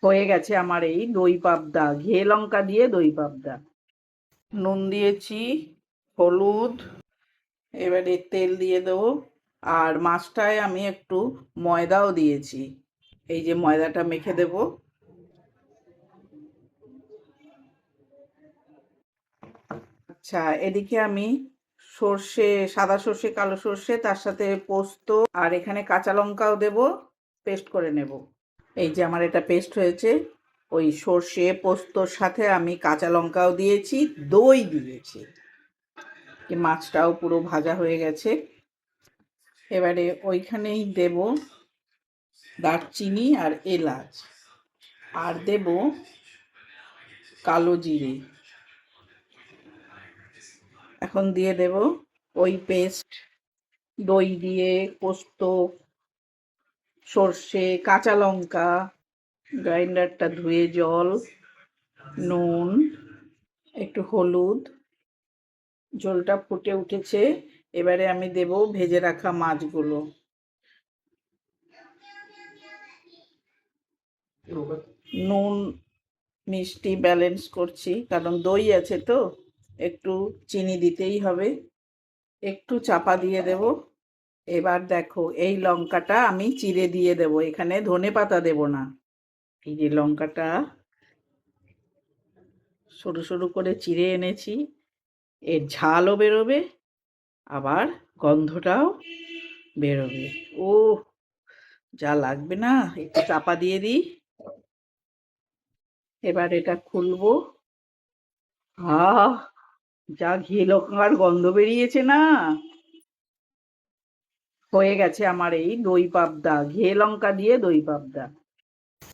হয়ে গেছে আমার এই দই পাবদা, ঘিয়ে লঙ্কা দিয়ে দই পাবদা। নুন দিয়েছি, হলুদ, এবারে তেল দিয়ে দেবো। আর মাছটায় আমি একটু ময়দাও দিয়েছি, এই যে ময়দাটা মেখে দেবো। আচ্ছা, এদিকে আমি সর্ষে, সাদা সর্ষে, কালো সর্ষে, তার সাথে পোস্ত আর এখানে কাঁচা লঙ্কাও দেব, পেস্ট করে নেব। এই যে আমার এটা পেস্ট হয়েছে, ওই সর্ষে পোস্তর সাথে আমি কাঁচা লঙ্কাও দিয়েছি, দই দিয়েছি। মাছটাও পুরো ভাজা হয়ে গেছে। এবারে ওইখানেই দেব দারচিনি আর এলাচ, আর দেব কালো জিরে। এখন দিয়ে দেব ওই পেস্ট, দই দিয়ে, পোস্ত, সর্ষে, কাঁচা লঙ্কা, গ্রাইন্ডারটা ধুয়ে, জল, নুন, একটু হলুদ। ঝোলটা ফুটে উঠেছে, এবারে আমি দেব ভেজে রাখা মাছগুলো। নুন মিষ্টি ব্যালেন্স করছি, কারণ দই আছে তো, একটু চিনি দিতেই হবে। একটু চাপা দিয়ে দেব। এবার দেখো, এই লঙ্কাটা আমি চিড়ে দিয়ে দেব, এখানে ধনে পাতা দেব না। এই যে লঙ্কাটা সরু সরু করে চিড়ে এনেছি, এর ঝালও বেরোবে, আবার গন্ধটাও বেরোবে। ও, যা লাগবে না! একটু চাপা দিয়ে দিই। এবার এটা খুলবো। আহ, যা ঘি লঙ্কার গন্ধ বেরিয়েছে না! হয়ে গেছে আমার এই দই পাবদা, ঘিয়ে লঙ্কা দিয়ে দই পাবদা।